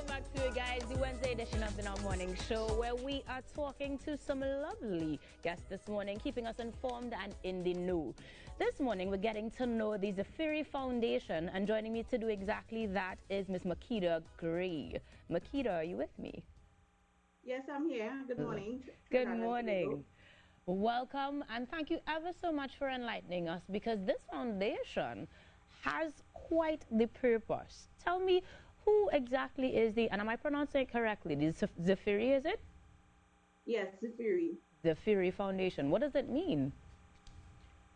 back to it, guys. The Wednesday edition of the Now Morning Show, where we are talking to some lovely guests this morning, keeping us informed and in the know. This morning, we're getting to know the Zafeiri Foundation, and joining me to do exactly that is Miss Makeda Gray. Makeda, are you with me? Yes, I'm here. Good morning. Good morning. Welcome, and thank you ever so much for enlightening us, because this foundation has quite the purpose. Tell me, who exactly is the, and am I pronouncing it correctly, the Zafeiri, is it? Yes, Zafeiri. Zafeiri Foundation. What does it mean?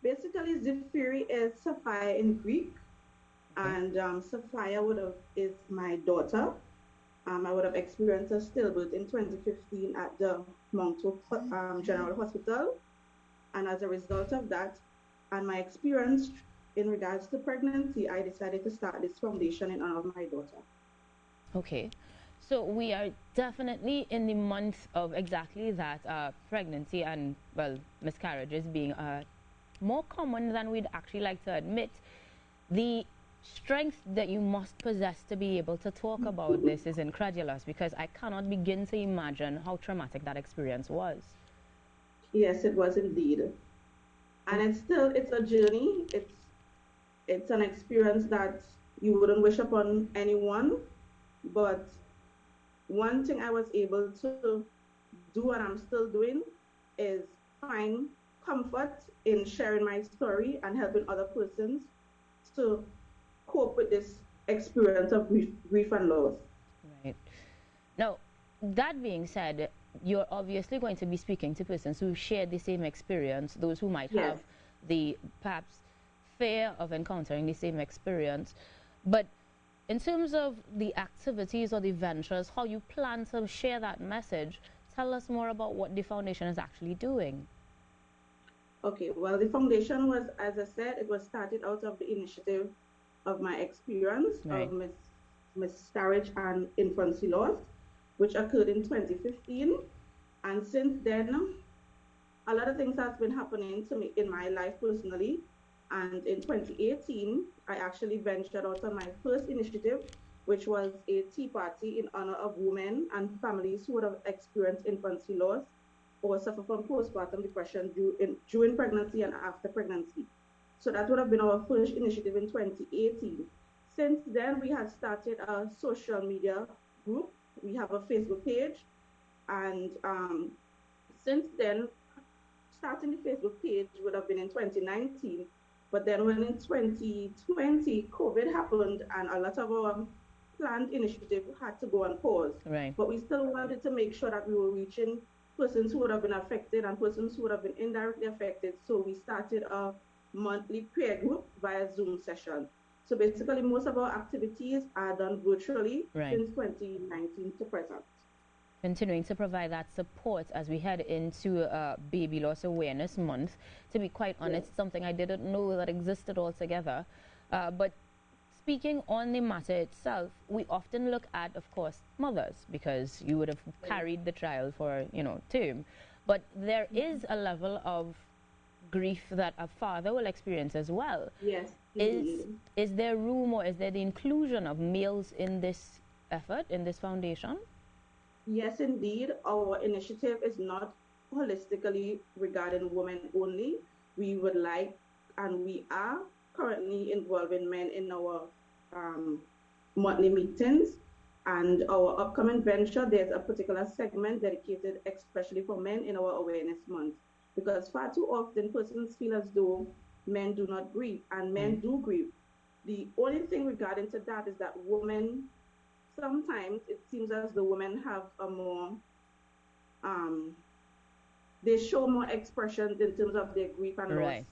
Basically, Zafeiri is Sapphire in Greek, and Sapphire is my daughter. I would have experienced a stillbirth in 2015 at the Mount Hope General Hospital, and as a result of that, and my experience in regards to pregnancy, I decided to start this foundation in honor of my daughter. Okay, so we are definitely in the month of exactly that, pregnancy and, well, miscarriages being more common than we'd actually like to admit. The strength that you must possess to be able to talk about this is incredulous, because I cannot begin to imagine how traumatic that experience was. Yes, it was indeed. And it's a journey. It's an experience that you wouldn't wish upon anyone. But one thing I was able to do, and I'm still doing, is find comfort in sharing my story and helping other persons to cope with this experience of grief and loss. Right. Now, that being said, you're obviously going to be speaking to persons who share the same experience, those who might have the perhaps fear of encountering the same experience. But in terms of the activities or the ventures, how you plan to share that message, tell us more about what the foundation is actually doing. Okay, well, the foundation was, as I said, it was started out of the initiative of my experience of miscarriage and infancy loss, which occurred in 2015. And since then, a lot of things have been happening to me in my life personally. And in 2018, I actually ventured out on my first initiative, which was a tea party in honor of women and families who would have experienced infancy loss or suffer from postpartum depression during pregnancy and after pregnancy. So that would have been our first initiative in 2018. Since then, we had started a social media group. We have a Facebook page. And since then, starting the Facebook page would have been in 2019. But then when in 2020, COVID happened and a lot of our planned initiative had to go on pause. Right. But we still wanted to make sure that we were reaching persons who would have been affected and persons who would have been indirectly affected. So we started a monthly prayer group via Zoom session. So basically, most of our activities are done virtually since 2019 to present. Continuing to provide that support as we head into Baby Loss Awareness Month. To be quite honest, something I didn't know that existed altogether. But speaking on the matter itself, we often look at, of course, mothers, because you would have carried the child for, term. But there is a level of grief that a father will experience as well. Yes. Is there room, or is there the inclusion of males in this effort, in this foundation? Yes, indeed. Our initiative is not holistically regarding women only. We would like, and we are currently involving men in our monthly meetings. And our upcoming venture, there's a particular segment dedicated especially for men in our Awareness Month. Because far too often, persons feel as though men do not grieve, and men do grieve. The only thing regarding to that is that women, sometimes it seems as though women have a more, they show more expressions in terms of their grief and loss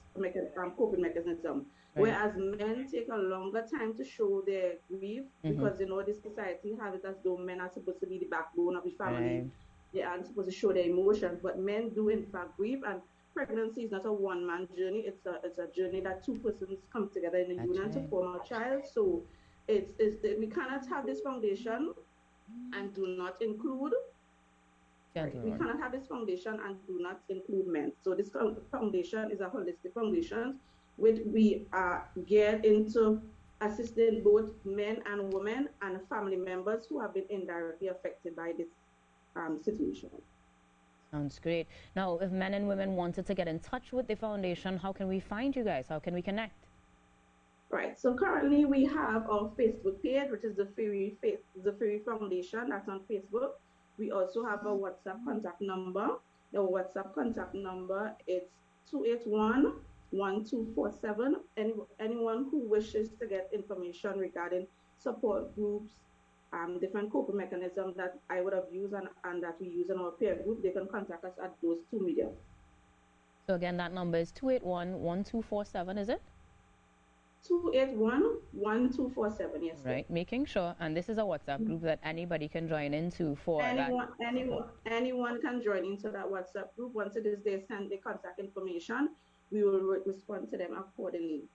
coping mechanism. Whereas men take a longer time to show their grief because this society has it as though men are supposed to be the backbone of the family. They aren't supposed to show their emotions, but men do in fact grieve. And pregnancy is not a one-man journey. It's a journey that two persons come together in a union to form a child. So we cannot have this foundation and do not include. We cannot have this foundation and do not include men. So this foundation is a holistic foundation, which we are geared into assisting both men and women and family members who have been indirectly affected by this situation. Sounds great. Now, if men and women wanted to get in touch with the foundation, how can we find you guys? How can we connect? Right. So currently we have our Facebook page, which is the Zafeiri Foundation. That's on Facebook. We also have a WhatsApp contact number. The WhatsApp contact number is 281-1247. Anyone who wishes to get information regarding support groups, different coping mechanisms that I would have used and that we use in our peer group, they can contact us at those two mediums. So again, that number is 281-1247, is it? 281-1247, yes. Right, making sure. And this is a WhatsApp group that anybody can join into for anyone can join into that WhatsApp group. Once it is they send the contact information, we will respond to them accordingly.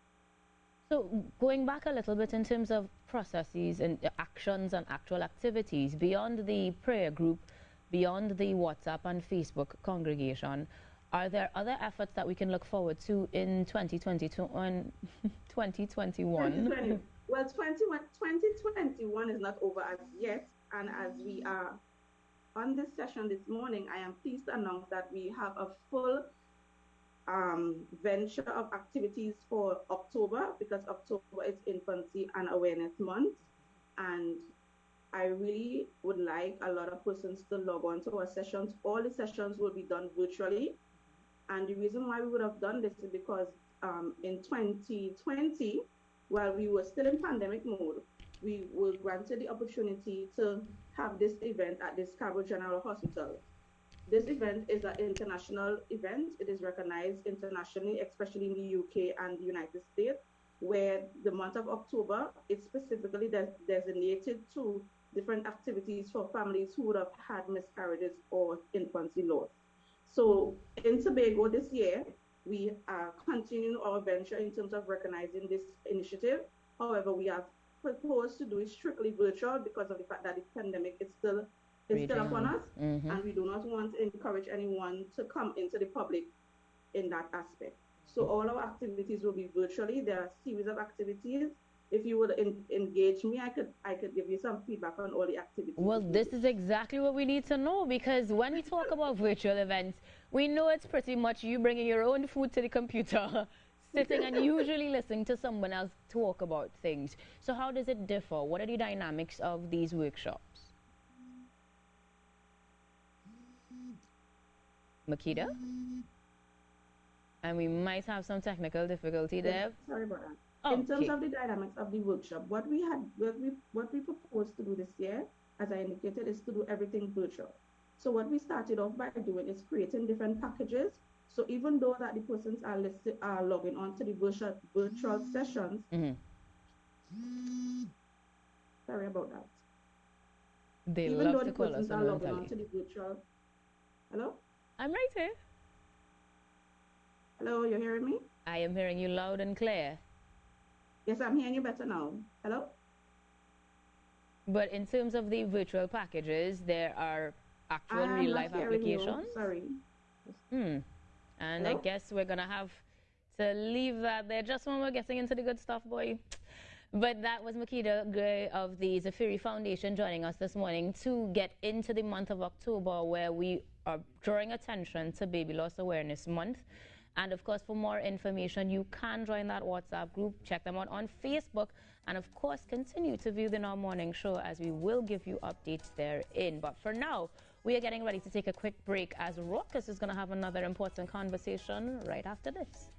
So going back a little bit in terms of processes and actions and actual activities, beyond the prayer group, beyond the WhatsApp and Facebook congregation, are there other efforts that we can look forward to in 2022 and 2021? Well, 2021 is not over as yet. And as we are on this session this morning, I am pleased to announce that we have a full venture of activities for October, because October is Infancy and Awareness Month. And I really would like a lot of persons to log on to our sessions. All the sessions will be done virtually. And the reason why we would have done this is because in 2020, while we were still in pandemic mode, we were granted the opportunity to have this event at the Scarborough General Hospital. This event is an international event. It is recognized internationally, especially in the UK and the United States, where the month of October is specifically designated to different activities for families who would have had miscarriages or infancy loss. So in Tobago this year, we are continuing our venture in terms of recognizing this initiative. However, we have proposed to do it strictly virtual because of the fact that the pandemic is still upon us, and we do not want to encourage anyone to come into the public in that aspect. So all our activities will be virtually. There are a series of activities. If you would engage me, I could give you some feedback on all the activities. Well, this is exactly what we need to know, because when we talk about virtual events, we know it's pretty much you bringing your own food to the computer, sitting and usually listening to someone else talk about things. So how does it differ? What are the dynamics of these workshops? Makeda? And we might have some technical difficulty there. Sorry about that. In terms of the dynamics of the workshop, what we proposed to do this year, as I indicated, is to do everything virtual. So what we started off by doing is creating different packages. So even though that the persons are logging on to the virtual sessions, sorry about that. They even love though to the call persons us are logging on to the virtual. Hello? I'm right here. Hello, you're hearing me? I am hearing you loud and clear. Yes, I'm hearing you better now. Hello? But in terms of the virtual packages, there are actual real-life applications? You. Sorry. And hello? I guess we're going to have to leave that there just when we're getting into the good stuff, boy. But that was Makeda Gray of the Zafeiri Foundation joining us this morning to get into the month of October, where we are drawing attention to Baby Loss Awareness Month. And of course, for more information, you can join that WhatsApp group, check them out on Facebook, and of course, continue to view the Now Morning Show, as we will give you updates therein. But for now, we are getting ready to take a quick break, as Raucus is going to have another important conversation right after this.